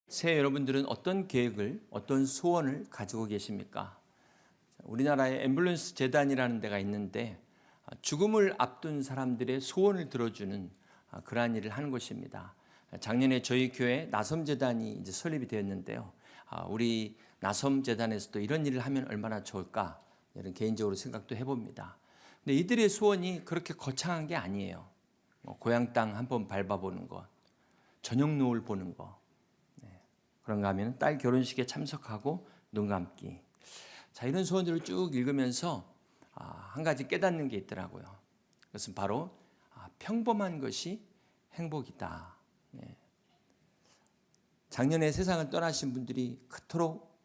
새해 여러분들은 어떤 계획을, 어떤 소원을 가지고 계십니까? 우리나라에 앰뷸런스 재단이라는 데가 있는데 죽음을 앞둔 사람들의 소원을 들어주는 그러한 일을 하는 곳입니다. 작년에 저희 교회 나섬재단이 이제 설립이 되었는데요. 우리 나섬재단에서도 이런 일을 하면 얼마나 좋을까 이런 개인적으로 생각도 해봅니다. 근데 이들의 소원이 그렇게 거창한 게 아니에요. 고향 땅 한번 밟아보는 것, 저녁 노을 보는 것, 그런가 하면 딸 결혼식에 참석하고 눈 감기. 자, 이런 소원들을 쭉 읽으면서 한 가지 깨닫는 게 있더라고요. 그것은 바로 평범한 것이 행복이다. 작년에 세상을 떠나신 분들이 그토록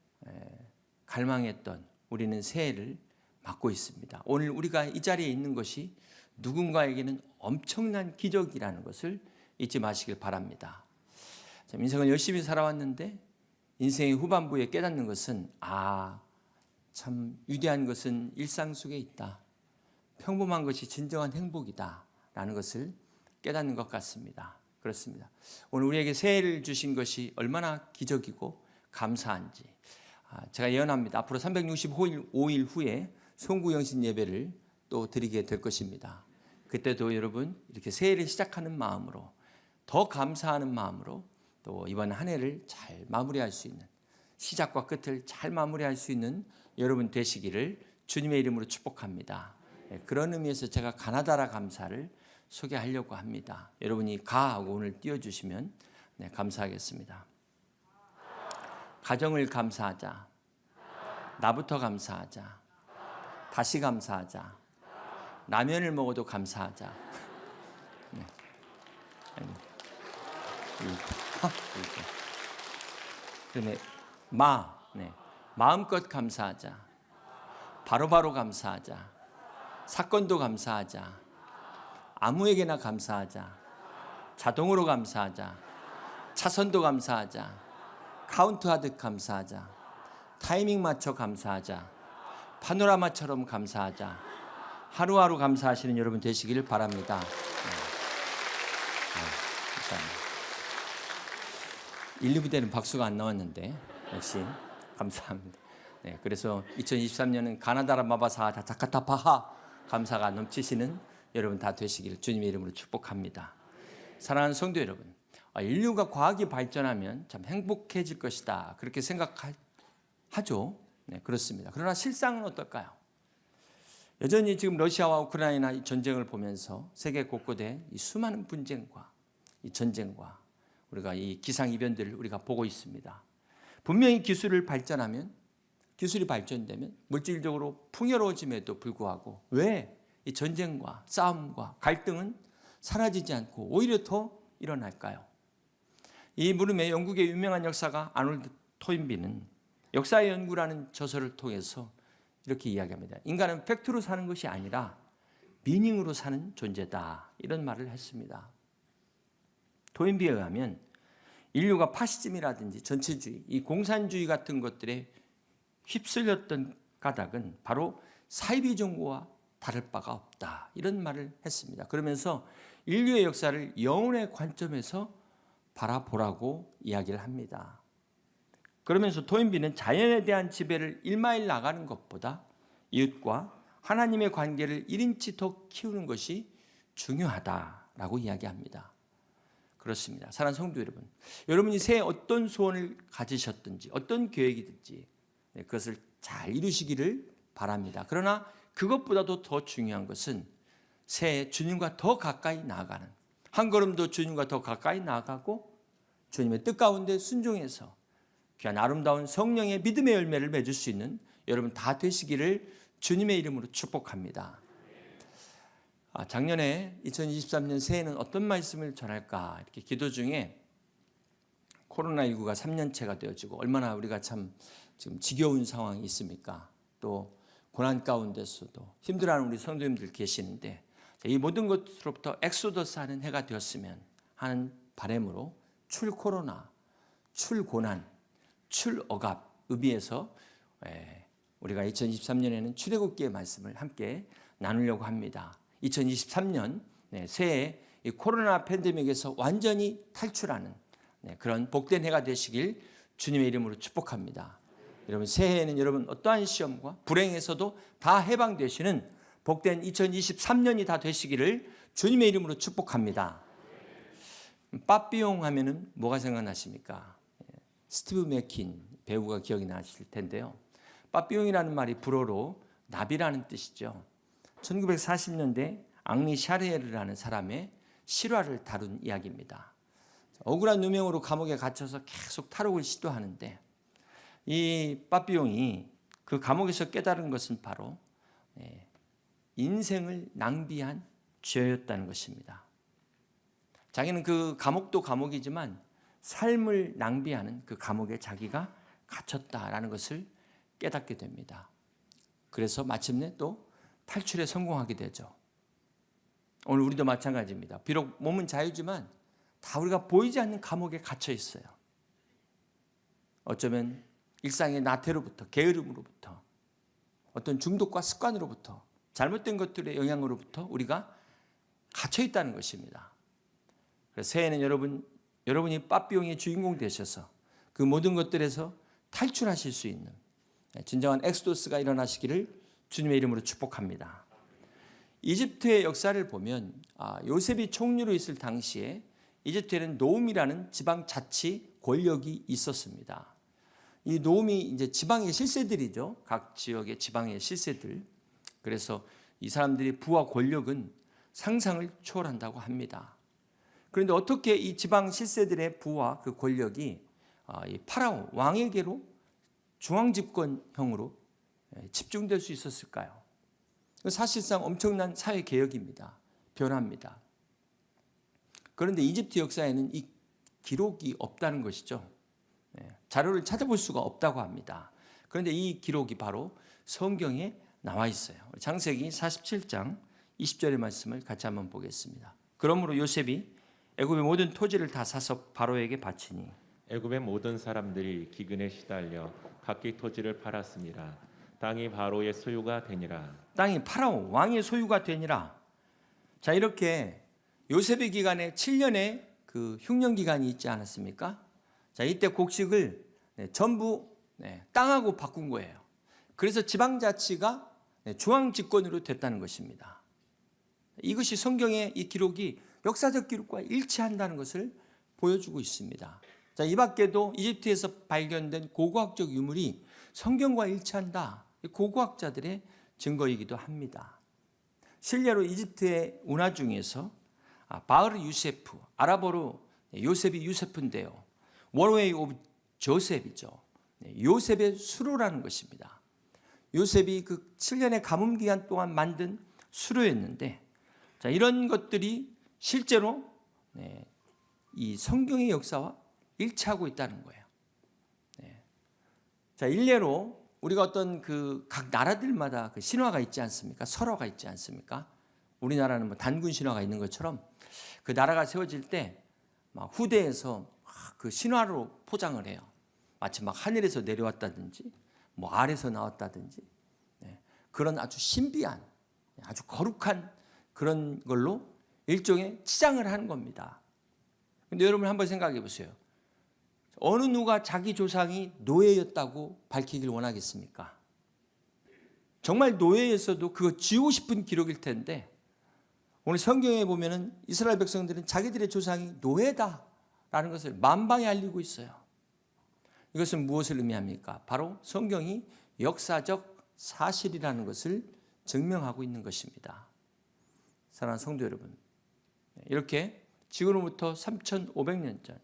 갈망했던 우리는 새해를 맞고 있습니다. 오늘 우리가 이 자리에 있는 것이 누군가에게는 엄청난 기적이라는 것을 잊지 마시길 바랍니다. 인생을 열심히 살아왔는데 인생의 후반부에 깨닫는 것은 참 위대한 것은 일상 속에 있다. 평범한 것이 진정한 행복이다 라는 것을 깨닫는 것 같습니다. 그렇습니다. 오늘 우리에게 새해를 주신 것이 얼마나 기적이고 감사한지 제가 예언합니다. 앞으로 365일 후에 송구영신 예배를 또 드리게 될 것입니다. 그때도 여러분 이렇게 새해를 시작하는 마음으로 더 감사하는 마음으로 또 이번 한 해를 잘 마무리할 수 있는, 시작과 끝을 잘 마무리할 수 있는 여러분 되시기를 주님의 이름으로 축복합니다. 그런 의미에서 제가 가나다라 감사를 소개하려고 합니다. 여러분이 하고 오늘 띄워주시면 감사하겠습니다. 가정을 감사하자. 나부터 감사하자. 다시 감사하자. 라면을 먹어도 감사하자. 그다음에 마음껏 감사하자. 바로바로 감사하자. 사건도 감사하자. 아무에게나 감사하자. 자동으로 감사하자. 차선도 감사하자. 카운트하듯 감사하자. 타이밍 맞춰 감사하자. 파노라마처럼 감사하자. 하루하루 감사하시는 여러분 되시기를 바랍니다. 감사합니다. 1, 2부대는 박수가 안 나왔는데 역시 감사합니다. 그래서 2023년은 가나다라 마바사 다자카타파하 감사가 넘치시는 여러분 다 되시기를 주님의 이름으로 축복합니다. 사랑하는 성도 여러분, 인류가 과학이 발전하면 참 행복해질 것이다 그렇게 생각하죠. 그렇습니다. 그러나 실상은 어떨까요? 여전히 지금 러시아와 우크라이나 전쟁을 보면서 세계 곳곳에 이 수많은 분쟁과 이 전쟁과 우리가 이 기상이변들을 우리가 보고 있습니다. 분명히 기술이 발전되면 물질적으로 풍요로워짐에도 불구하고 왜 이 전쟁과 싸움과 갈등은 사라지지 않고 오히려 더 일어날까요? 이 물음에 영국의 유명한 역사가 아놀드 토인비는 역사의 연구라는 저서를 통해서 이렇게 이야기합니다. 인간은 팩트로 사는 것이 아니라 미닝으로 사는 존재다. 이런 말을 했습니다. 토인비에 의하면 인류가 파시즘이라든지 전체주의, 이 공산주의 같은 것들에 휩쓸렸던 까닭은 바로 사이비 종교와 다를 바가 없다. 이런 말을 했습니다. 그러면서 인류의 역사를 영혼의 관점에서 바라보라고 이야기를 합니다. 그러면서 토인비는 자연에 대한 지배를 일마일 나가는 것보다 이웃과 하나님의 관계를 1인치 더 키우는 것이 중요하다라고 이야기합니다. 그렇습니다. 사랑하는 성도 여러분, 여러분이 새해 어떤 소원을 가지셨든지 어떤 계획이든지 그것을 잘 이루시기를 바랍니다. 그러나 그것보다도 더 중요한 것은 새해 주님과 더 가까이 나아가는, 한 걸음 더 주님과 더 가까이 나아가고 주님의 뜻 가운데 순종해서 귀한 아름다운 성령의 믿음의 열매를 맺을 수 있는 여러분 다 되시기를 주님의 이름으로 축복합니다. 작년에 2023년 새해는 어떤 말씀을 전할까 이렇게 기도 중에 코로나19가 3년째가 되어지고 얼마나 우리가 참 지금 지겨운 상황이 있습니까? 또 고난 가운데서도 힘들어하는 우리 성도님들 계시는데 이 모든 것으로부터 엑소더스 하는 해가 되었으면 하는 바람으로 출코로나, 출고난, 출억압 의미에서 우리가 2023년에는 출애굽기의 말씀을 함께 나누려고 합니다. 2023년 새해 이 코로나 팬데믹에서 완전히 탈출하는 그런 복된 해가 되시길 주님의 이름으로 축복합니다. 여러분 새해에는 여러분 어떠한 시험과 불행에서도 다 해방되시는 복된 2023년이 다 되시기를 주님의 이름으로 축복합니다. 빠삐용 하면은 뭐가 생각나십니까? 스티브 맥킨 배우가 기억이 나실 텐데요. 빠삐용이라는 말이 불어로 나비라는 뜻이죠. 1940년대 앙리 샤르에르라는 사람의 실화를 다룬 이야기입니다. 억울한 누명으로 감옥에 갇혀서 계속 탈옥을 시도하는데 이 빠삐용이 그 감옥에서 깨달은 것은 바로 인생을 낭비한 죄였다는 것입니다. 자기는 그 감옥도 감옥이지만 삶을 낭비하는 그 감옥에 자기가 갇혔다라는 것을 깨닫게 됩니다. 그래서 마침내 또 탈출에 성공하게 되죠. 오늘 우리도 마찬가지입니다. 비록 몸은 자유지만 다 우리가 보이지 않는 감옥에 갇혀 있어요. 어쩌면 일상의 나태로부터, 게으름으로부터, 어떤 중독과 습관으로부터, 잘못된 것들의 영향으로부터 우리가 갇혀 있다는 것입니다. 그래서 새해에는 여러분이 빠삐용의 주인공 되셔서 그 모든 것들에서 탈출하실 수 있는 진정한 엑소더스가 일어나시기를 주님의 이름으로 축복합니다. 이집트의 역사를 보면 요셉이 총리로 있을 당시에 이집트에는 노움이라는 지방 자치 권력이 있었습니다. 이 노움이 이제 지방의 실세들이죠. 각 지역의 지방의 실세들. 그래서 이 사람들의 부와 권력은 상상을 초월한다고 합니다. 그런데 어떻게 이 지방 실세들의 부와 그 권력이 이 파라오 왕에게로 중앙 집권형으로 집중될 수 있었을까요? 사실상 엄청난 사회 개혁입니다. 변화입니다. 그런데 이집트 역사에는 이 기록이 없다는 것이죠. 자료를 찾아볼 수가 없다고 합니다. 그런데 이 기록이 바로 성경에 나와 있어요. 창세기 47장 20절의 말씀을 같이 한번 보겠습니다. 그러므로 요셉이 애굽의 모든 토지를 다 사서 바로에게 바치니 애굽의 모든 사람들이 기근에 시달려 각기 토지를 팔았습니다. 땅이 바로의 소유가 되니라. 땅이 파라오 왕의 소유가 되니라. 자, 이렇게 요셉의 기간에 7년의 그 흉년 기간이 있지 않았습니까? 자, 이때 곡식을 전부 땅하고 바꾼 거예요. 그래서 지방자치가 중앙 집권으로 됐다는 것입니다. 이것이 성경의 이 기록이 역사적 기록과 일치한다는 것을 보여주고 있습니다. 자, 이 밖에도 이집트에서 발견된 고고학적 유물이 성경과 일치한다. 고고학자들의 증거이기도 합니다. 실제로 이집트의 운하 중에서 바흐르 유세프, 아랍어로 요셉이 유세프인데요. 원웨이 오브 조셉이죠. 요셉의 수로라는 것입니다. 요셉이 그 7년의 가뭄 기간 동안 만든 수로였는데, 자, 이런 것들이 실제로 이 성경의 역사와 일치하고 있다는 거예요. 자, 일례로 우리가 어떤 그 각 나라들마다 그 신화가 있지 않습니까? 설화가 있지 않습니까? 우리나라는 뭐 단군 신화가 있는 것처럼 그 나라가 세워질 때 막 후대에서 그 신화로 포장을 해요. 마치 막 하늘에서 내려왔다든지 뭐 아래서 나왔다든지 그런 아주 신비한 아주 거룩한 그런 걸로 일종의 치장을 하는 겁니다. 근데 여러분 한번 생각해 보세요. 어느 누가 자기 조상이 노예였다고 밝히길 원하겠습니까? 정말 노예였어도 그거 지우고 싶은 기록일 텐데 오늘 성경에 보면은 이스라엘 백성들은 자기들의 조상이 노예다라는 것을 만방에 알리고 있어요. 이것은 무엇을 의미합니까? 바로 성경이 역사적 사실이라는 것을 증명하고 있는 것입니다. 사랑하는 성도 여러분, 이렇게 지금으로부터 3,500년 전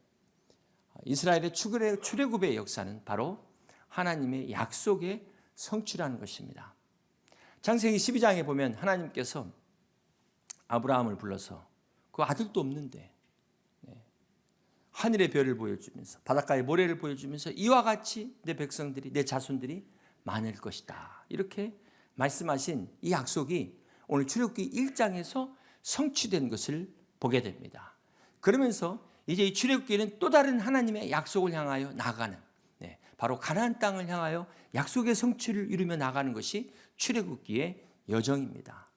이스라엘의 출애굽의 역사는 바로 하나님의 약속의 성취라는 것입니다. 창세기 12장에 보면 하나님께서 아브라함을 불러서 그 아들도 없는데 하늘의 별을 보여주면서 바닷가의 모래를 보여주면서 이와 같이 내 백성들이 내 자손들이 많을 것이다. 이렇게 말씀하신 이 약속이 오늘 출애굽기 1장에서 성취된 것을 보게 됩니다. 그러면서 이제 이 출애굽기는 또 다른 하나님의 약속을 향하여 나가는 바로 가나안 땅을 향하여 약속의 성취를 이루며 나가는 것이 출애굽기의 여정입니다.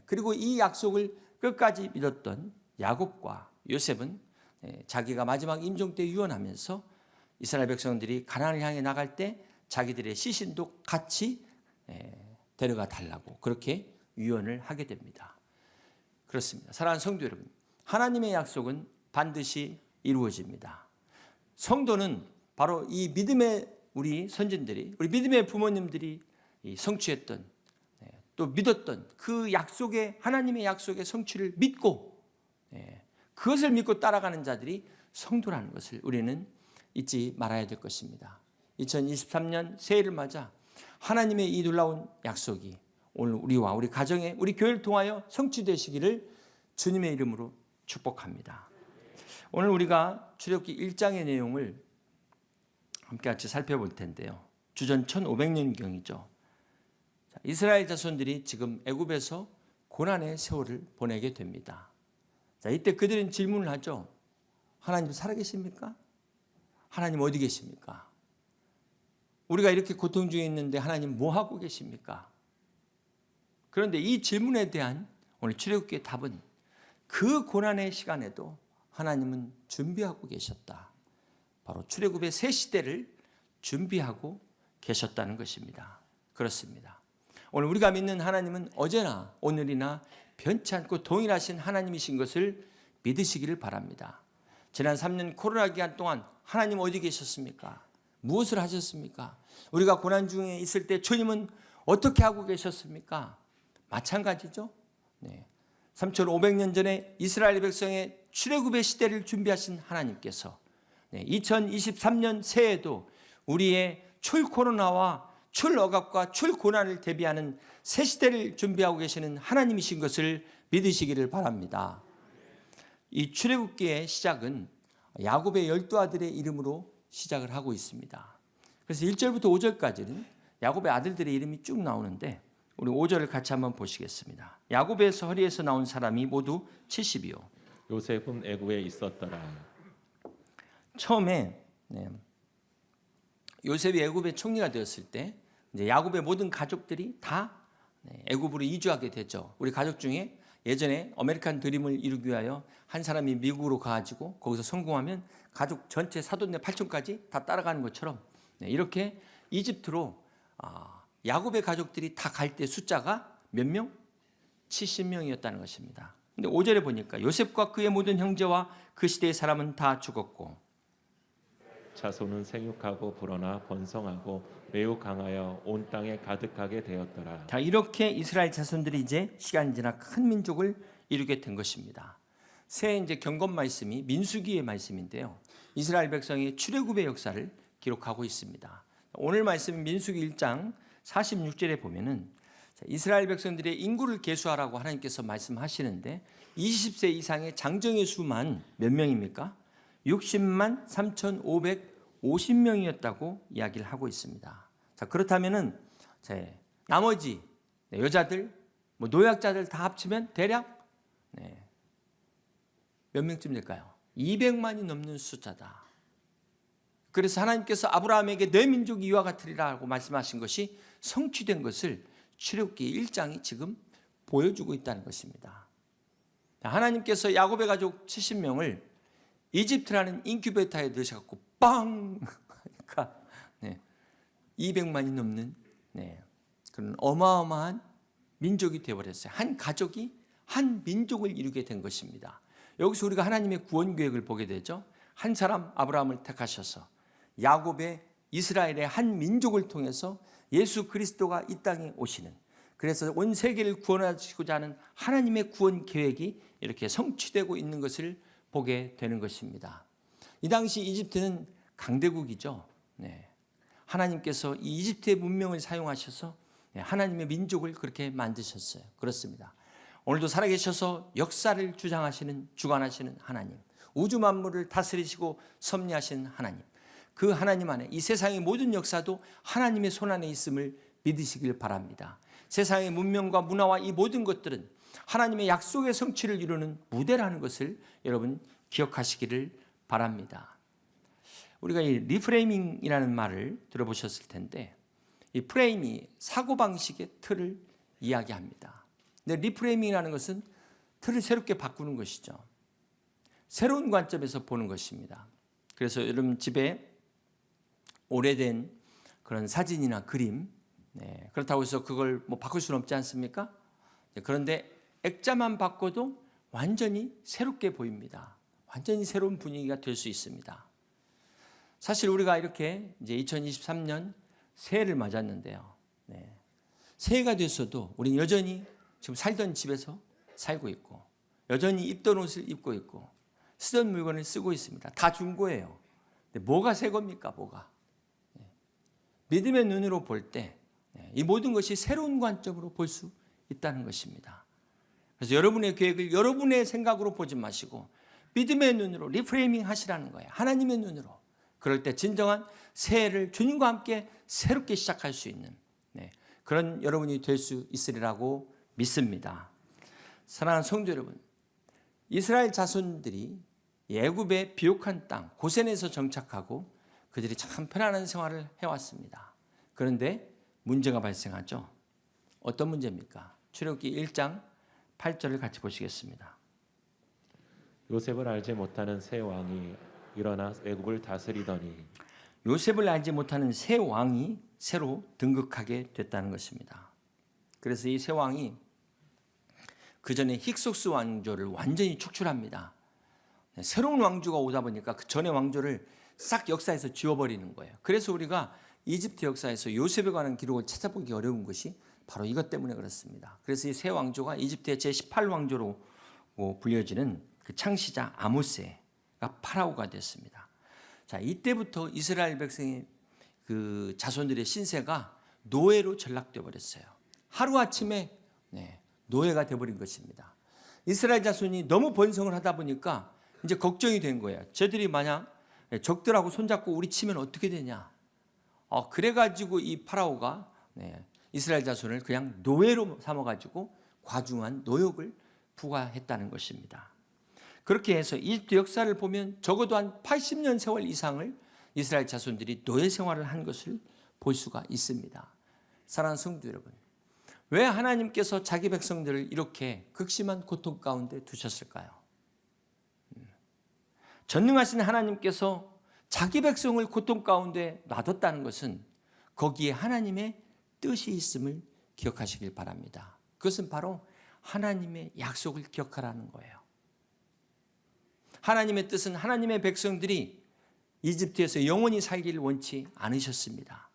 그리고 이 약속을 끝까지 믿었던 야곱과 요셉은 자기가 마지막 임종 때 유언하면서 이스라엘 백성들이 가나안을 향해 나갈 때 자기들의 시신도 같이 데려가 달라고 그렇게 유언을 하게 됩니다. 그렇습니다. 사랑하는 성도 여러분, 하나님의 약속은 반드시 이루어집니다. 성도는 바로 이 믿음의 우리 선진들이, 우리 믿음의 부모님들이 성취했던, 또 믿었던 그 약속의, 하나님의 약속의 성취를 믿고 그것을 믿고 따라가는 자들이 성도라는 것을 우리는 잊지 말아야 될 것입니다. 2023년 새해를 맞아 하나님의 이 놀라운 약속이 오늘 우리와 우리 가정에, 우리 교회를 통하여 성취되시기를 주님의 이름으로 축복합니다. 오늘 우리가 출애굽기 1장의 내용을 함께 같이 살펴볼 텐데요. 주전 1500년경이죠. 이스라엘 자손들이 지금 애굽에서 고난의 세월을 보내게 됩니다. 자, 이때 그들은 질문을 하죠. 하나님 살아계십니까? 하나님 어디 계십니까? 우리가 이렇게 고통 중에 있는데 하나님 뭐 하고 계십니까? 그런데 이 질문에 대한 오늘 출애굽기의 답은 그 고난의 시간에도 하나님은 준비하고 계셨다. 바로 출애굽의 새 시대를 준비하고 계셨다는 것입니다. 그렇습니다. 오늘 우리가 믿는 하나님은 어제나 오늘이나 변치 않고 동일하신 하나님이신 것을 믿으시기를 바랍니다. 지난 3년 코로나 기간 동안 하나님 어디 계셨습니까? 무엇을 하셨습니까? 우리가 고난 중에 있을 때 주님은 어떻게 하고 계셨습니까? 마찬가지죠. 3,500년 전에 이스라엘 백성의 출애굽의 시대를 준비하신 하나님께서 2023년 새해에도 우리의 출코로나와 출억압과 출고난을 대비하는 새 시대를 준비하고 계시는 하나님이신 것을 믿으시기를 바랍니다. 이 출애굽기의 시작은 야곱의 12아들의 이름으로 시작을 하고 있습니다. 그래서 1절부터 5절까지는 야곱의 아들들의 이름이 쭉 나오는데 우리 5절을 같이 한번 보시겠습니다. 야곱에서 허리에서 나온 사람이 모두 70이요. 요셉은 애굽에 있었더라. 처음에 요셉이 애굽의 총리가 되었을 때 이제 야곱의 모든 가족들이 다 애굽으로 이주하게 되죠. 우리 가족 중에 예전에 아메리칸 드림을 이루기 위하여 한 사람이 미국으로 가가지고 거기서 성공하면 가족 전체 사돈네 8촌까지 다 따라가는 것처럼 이렇게 이집트로 야곱의 가족들이 다 갈 때 숫자가 몇 명? 70명이었다는 것입니다. 근데 5절에 보니까 요셉과 그의 모든 형제와 그 시대의 사람은 다 죽었고 자손은 생육하고 불어나 번성하고 매우 강하여 온 땅에 가득하게 되었더라. 자, 이렇게 이스라엘 자손들이 이제 시간이 지나 큰 민족을 이루게 된 것입니다. 새 이제 경건 말씀이 민수기의 말씀인데요. 이스라엘 백성의 출애굽의 역사를 기록하고 있습니다. 오늘 말씀 민수기 1장 46절에 보면은 이스라엘 백성들의 인구를 계수하라고 하나님께서 말씀하시는데 20세 이상의 장정의 수만 몇 명입니까? 60만 3,550명이었다고 이야기를 하고 있습니다. 자, 그렇다면은 나머지 여자들, 노약자들 다 합치면 대략 몇 명쯤 될까요? 200만이 넘는 숫자다. 그래서 하나님께서 아브라함에게 내 민족이 이와 같으리라고 말씀하신 것이 성취된 것을 출애굽기 1장이 지금 보여주고 있다는 것입니다. 하나님께서 야곱의 가족 70명을 이집트라는 인큐베이터에 넣으셔갖고 빵! 그러니까 200만이 넘는 그런 어마어마한 민족이 되어버렸어요. 한 가족이 한 민족을 이루게 된 것입니다. 여기서 우리가 하나님의 구원 계획을 보게 되죠. 한 사람 아브라함을 택하셔서 야곱의 이스라엘의 한 민족을 통해서 예수 그리스도가 이 땅에 오시는, 그래서 온 세계를 구원하시고자 하는 하나님의 구원 계획이 이렇게 성취되고 있는 것을 보게 되는 것입니다. 이 당시 이집트는 강대국이죠. 하나님께서 이 이집트의 문명을 사용하셔서 하나님의 민족을 그렇게 만드셨어요. 그렇습니다. 오늘도 살아계셔서 역사를 주장하시는, 주관하시는 하나님, 우주 만물을 다스리시고 섭리하시는 하나님, 그 하나님 안에 이 세상의 모든 역사도 하나님의 손 안에 있음을 믿으시길 바랍니다. 세상의 문명과 문화와 이 모든 것들은 하나님의 약속의 성취를 이루는 무대라는 것을 여러분 기억하시기를 바랍니다. 우리가 이 리프레이밍이라는 말을 들어보셨을 텐데, 이 프레임이 사고방식의 틀을 이야기합니다. 근데 리프레이밍이라는 것은 틀을 새롭게 바꾸는 것이죠. 새로운 관점에서 보는 것입니다. 그래서 여러분 집에 오래된 그런 사진이나 그림, 그렇다고 해서 그걸 뭐 바꿀 수는 없지 않습니까? 그런데 액자만 바꿔도 완전히 새롭게 보입니다. 완전히 새로운 분위기가 될 수 있습니다. 사실 우리가 이렇게 이제 2023년 새해를 맞았는데요. 새해가 됐어도 우리는 여전히 지금 살던 집에서 살고 있고, 여전히 입던 옷을 입고 있고, 쓰던 물건을 쓰고 있습니다. 다 중고예요. 근데 뭐가 새 겁니까? 뭐가? 믿음의 눈으로 볼 때 이 모든 것이 새로운 관점으로 볼 수 있다는 것입니다. 그래서 여러분의 계획을 여러분의 생각으로 보지 마시고 믿음의 눈으로 리프레이밍 하시라는 거예요. 하나님의 눈으로. 그럴 때 진정한 새해를 주님과 함께 새롭게 시작할 수 있는 그런 여러분이 될 수 있으리라고 믿습니다. 사랑하는 성도 여러분, 이스라엘 자손들이 애굽의 비옥한 땅 고센에서 정착하고 그들이 참 편안한 생활을 해왔습니다. 그런데 문제가 발생하죠. 어떤 문제입니까? 출애굽기 1장 8절을 같이 보시겠습니다. 요셉을 알지 못하는 새 왕이 일어나 애굽을 다스리더니 요셉을 알지 못하는 새 왕이 새로 등극하게 됐다는 것입니다. 그래서 이 새 왕이 그 전에 힉소스 왕조를 완전히 축출합니다. 새로운 왕조가 오다 보니까 그 전의 왕조를 싹 역사에서 지워버리는 거예요. 그래서 우리가 이집트 역사에서 요셉에 관한 기록을 찾아보기 어려운 것이 바로 이것 때문에 그렇습니다. 그래서 이 새 왕조가 이집트의 제18왕조로 불려지는 그 창시자 아모스가 파라오가 됐습니다. 자, 이때부터 이스라엘 백성의 그 자손들의 신세가 노예로 전락되어 버렸어요. 하루아침에 노예가 되어버린 것입니다. 이스라엘 자손이 너무 번성을 하다 보니까 이제 걱정이 된 거예요. 쟤들이 만약 적들하고 손잡고 우리 치면 어떻게 되냐. 그래가지고 이 파라오가 이스라엘 자손을 그냥 노예로 삼아가지고 과중한 노역을 부과했다는 것입니다. 그렇게 해서 이집트 역사를 보면 적어도 한 80년 세월 이상을 이스라엘 자손들이 노예 생활을 한 것을 볼 수가 있습니다. 사랑하는 성도 여러분, 왜 하나님께서 자기 백성들을 이렇게 극심한 고통 가운데 두셨을까요? 전능하신 하나님께서 자기 백성을 고통 가운데 놔뒀다는 것은 거기에 하나님의 뜻이 있음을 기억하시길 바랍니다. 그것은 바로 하나님의 약속을 기억하라는 거예요. 하나님의 뜻은 하나님의 백성들이 이집트에서 영원히 살기를 원치 않으셨습니다.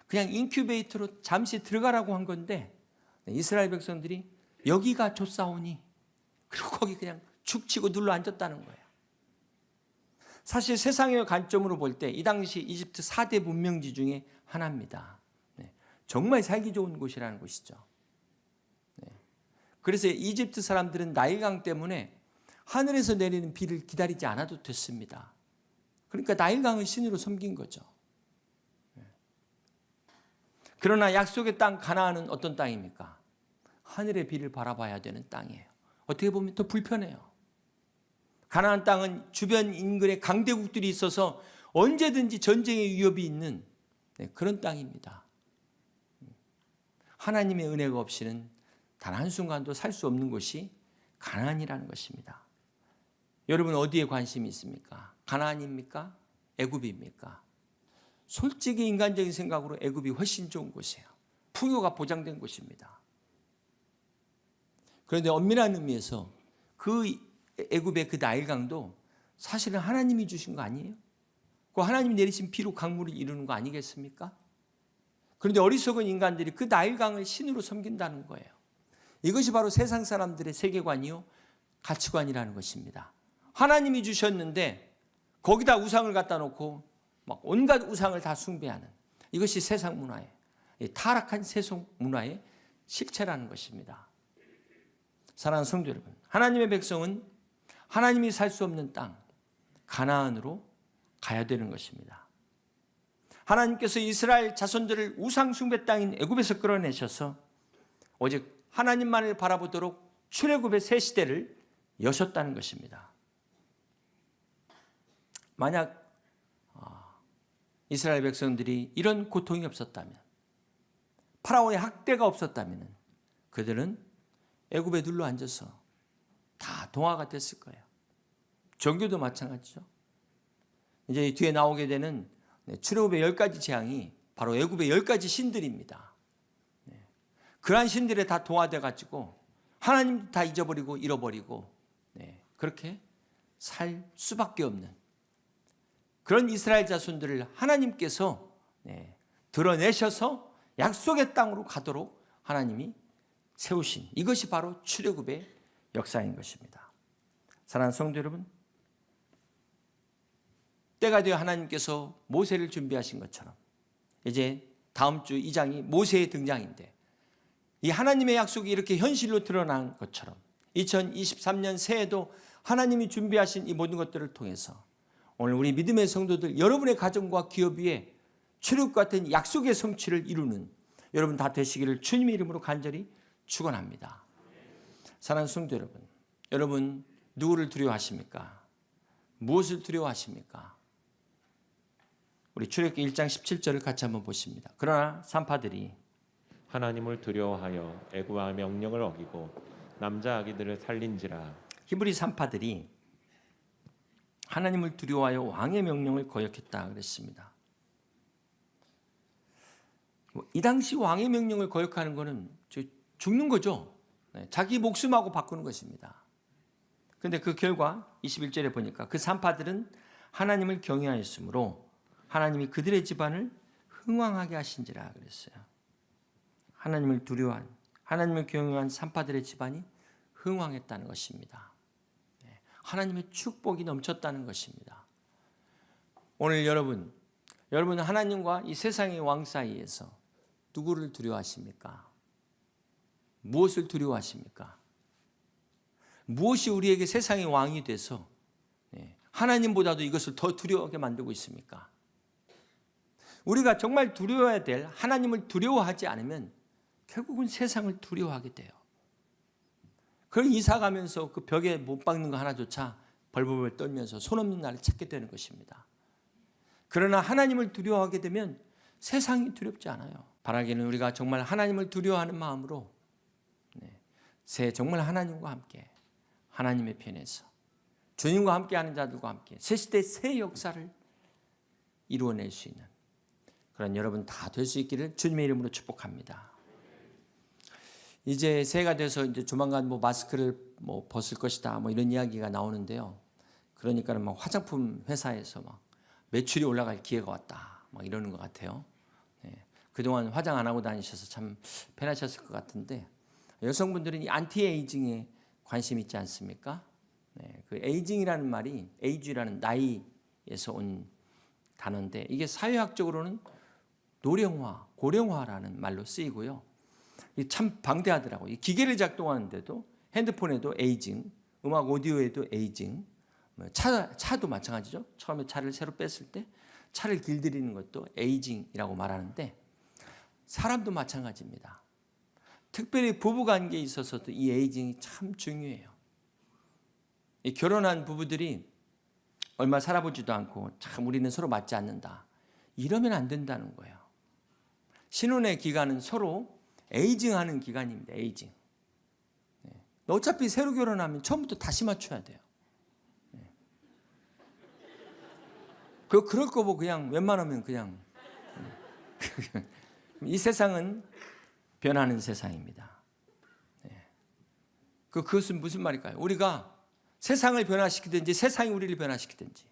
그냥 인큐베이터로 잠시 들어가라고 한 건데 이스라엘 백성들이 여기가 좋사오니 그리고 거기 그냥 죽치고 눌러 앉았다는 거예요. 사실 세상의 관점으로 볼 때 이 당시 이집트 4대 문명지 중에 하나입니다. 정말 살기 좋은 곳이라는 곳이죠. 그래서 이집트 사람들은 나일강 때문에 하늘에서 내리는 비를 기다리지 않아도 됐습니다. 그러니까 나일강을 신으로 섬긴 거죠. 그러나 약속의 땅 가나안은 어떤 땅입니까? 하늘의 비를 바라봐야 되는 땅이에요. 어떻게 보면 더 불편해요. 가나안 땅은 주변 인근에 강대국들이 있어서 언제든지 전쟁의 위협이 있는 그런 땅입니다. 하나님의 은혜가 없이는 단 한순간도 살 수 없는 곳이 가나안이라는 것입니다. 여러분 어디에 관심이 있습니까? 가나안입니까? 애굽입니까? 솔직히 인간적인 생각으로 애굽이 훨씬 좋은 곳이에요. 풍요가 보장된 곳입니다. 그런데 엄밀한 의미에서 그 애굽의 그 나일강도 사실은 하나님이 주신 거 아니에요? 그 하나님이 내리신 비로 강물을 이루는 거 아니겠습니까? 그런데 어리석은 인간들이 그 나일강을 신으로 섬긴다는 거예요. 이것이 바로 세상 사람들의 세계관이요 가치관이라는 것입니다. 하나님이 주셨는데 거기다 우상을 갖다 놓고 막 온갖 우상을 다 숭배하는 이것이 세상 문화예요. 타락한 세속 문화의 실체라는 것입니다. 사랑하는 성도 여러분, 하나님의 백성은 하나님이 살 수 없는 땅 가나안으로 가야 되는 것입니다. 하나님께서 이스라엘 자손들을 우상 숭배 땅인 애굽에서 끌어내셔서 오직 하나님만을 바라보도록 출애굽의 새 시대를 여셨다는 것입니다. 만약 이스라엘 백성들이 이런 고통이 없었다면, 파라오의 학대가 없었다면 그들은 애굽에 눌러 앉아서 다 동화가 됐을 거예요. 종교도 마찬가지죠. 이제 뒤에 나오게 되는 출애굽의 10가지 재앙이 바로 애굽의 10가지 신들입니다. 그러한 신들에 다 동화돼 가지고 하나님 다 잊어버리고 잃어버리고 그렇게 살 수밖에 없는 그런 이스라엘 자손들을 하나님께서 드러내셔서 약속의 땅으로 가도록 하나님이 세우신 이것이 바로 출애굽의 역사인 것입니다. 사랑하는 성도 여러분, 때가 되어 하나님께서 모세를 준비하신 것처럼 이제 다음 주 2장이 모세의 등장인데 이 하나님의 약속이 이렇게 현실로 드러난 것처럼 2023년 새해도 하나님이 준비하신 이 모든 것들을 통해서 오늘 우리 믿음의 성도들 여러분의 가정과 기업 위에 출애굽 같은 약속의 성취를 이루는 여러분 다 되시기를 주님의 이름으로 간절히 축원합니다. 사랑하는 성도 여러분 누구를 두려워하십니까? 무엇을 두려워하십니까? 우리 출애굽기 1장 17절을 같이 한번 보십니다. 그러나 산파들이 하나님을 두려워하여 애굽의 명령을 어기고 남자 아기들을 살린지라. 히브리 산파들이 하나님을 두려워하여 왕의 명령을 거역했다 그랬습니다. 이 당시 왕의 명령을 거역하는 것은 죽는 거죠. 자기 목숨하고 바꾸는 것입니다. 그런데 그 결과 21절에 보니까 그 산파들은 하나님을 경외하였으므로 하나님이 그들의 집안을 흥왕하게 하신지라 그랬어요. 하나님을 두려워한, 하나님을 경외한 산파들의 집안이 흥왕했다는 것입니다. 하나님의 축복이 넘쳤다는 것입니다. 오늘 여러분은 하나님과 이 세상의 왕 사이에서 누구를 두려워하십니까? 무엇을 두려워하십니까? 무엇이 우리에게 세상의 왕이 돼서 하나님보다도 이것을 더 두려워하게 만들고 있습니까? 우리가 정말 두려워해야 될 하나님을 두려워하지 않으면 결국은 세상을 두려워하게 돼요. 그걸 이사 가면서 그 벽에 못 박는 거 하나조차 벌벌벌 떨면서 손 없는 날을 찾게 되는 것입니다. 그러나 하나님을 두려워하게 되면 세상이 두렵지 않아요. 바라기는 우리가 정말 하나님을 두려워하는 마음으로 새해 정말 하나님과 함께 하나님의 편에서 주님과 함께하는 자들과 함께 새 시대 새 역사를 이루어낼 수 있는 그런 여러분 다 될 수 있기를 주님의 이름으로 축복합니다. 이제 새해가 돼서 이제 조만간 마스크를 벗을 것이다 이런 이야기가 나오는데요. 그러니까 화장품 회사에서 매출이 올라갈 기회가 왔다 이러는 것 같아요. 그동안 화장 안 하고 다니셔서 참 편하셨을 것 같은데 여성분들은 이 안티에이징에 관심 있지 않습니까? 그 에이징이라는 말이 에이지라는 나이에서 온 단어인데 이게 사회학적으로는 노령화, 고령화라는 말로 쓰이고요. 참 방대하더라고요. 기계를 작동하는데도 핸드폰에도 에이징, 음악 오디오에도 에이징, 차도 마찬가지죠. 처음에 차를 새로 뺐을 때 차를 길들이는 것도 에이징이라고 말하는데 사람도 마찬가지입니다. 특별히 부부관계에 있어서도 이 에이징이 참 중요해요. 이 결혼한 부부들이 얼마 살아보지도 않고 참 우리는 서로 맞지 않는다. 이러면 안 된다는 거예요. 신혼의 기간은 서로 에이징하는 기간입니다. 에이징. 어차피 새로 결혼하면 처음부터 다시 맞춰야 돼요. 그럴 거고 그냥 웬만하면 그냥 이 세상은 변하는 세상입니다. 그것은 무슨 말일까요? 우리가 세상을 변화시키든지 세상이 우리를 변화시키든지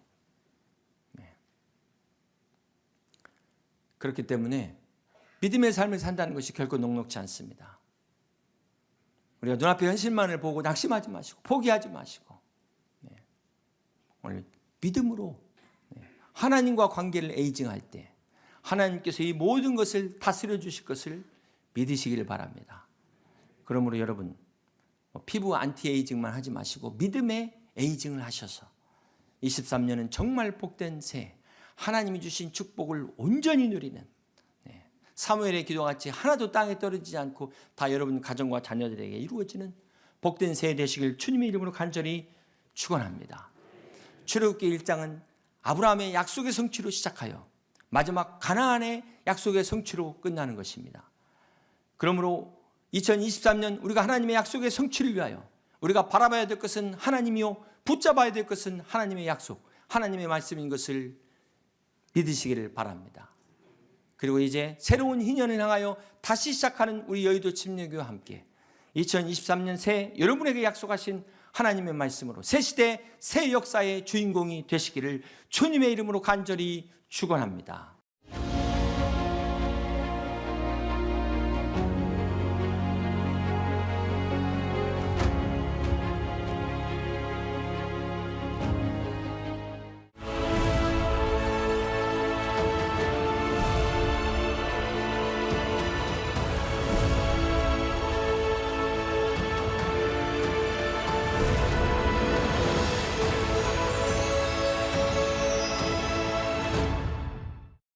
그렇기 때문에 믿음의 삶을 산다는 것이 결코 녹록지 않습니다. 우리가 눈앞의 현실만을 보고 낙심하지 마시고 포기하지 마시고 오늘 믿음으로 하나님과 관계를 에이징할 때 하나님께서 이 모든 것을 다스려 주실 것을 믿으시기를 바랍니다. 그러므로 여러분 피부 안티에이징만 하지 마시고 믿음의 에이징을 하셔서 23년은 정말 복된 새 하나님이 주신 축복을 온전히 누리는 사무엘의 기도같이 하나도 땅에 떨어지지 않고 다 여러분 가정과 자녀들에게 이루어지는 복된 새 되시길 주님의 이름으로 간절히 축원합니다. 출애굽기 1장은 아브라함의 약속의 성취로 시작하여 마지막 가나안의 약속의 성취로 끝나는 것입니다. 그러므로 2023년 우리가 하나님의 약속의 성취를 위하여 우리가 바라봐야 될 것은 하나님이요 붙잡아야 될 것은 하나님의 약속, 하나님의 말씀인 것을 믿으시기를 바랍니다. 그리고 이제 새로운 희년을 향하여 다시 시작하는 우리 여의도 침례교회와 함께 2023년 새해 여러분에게 약속하신 하나님의 말씀으로 새 시대, 새 역사의 주인공이 되시기를 주님의 이름으로 간절히 축원합니다.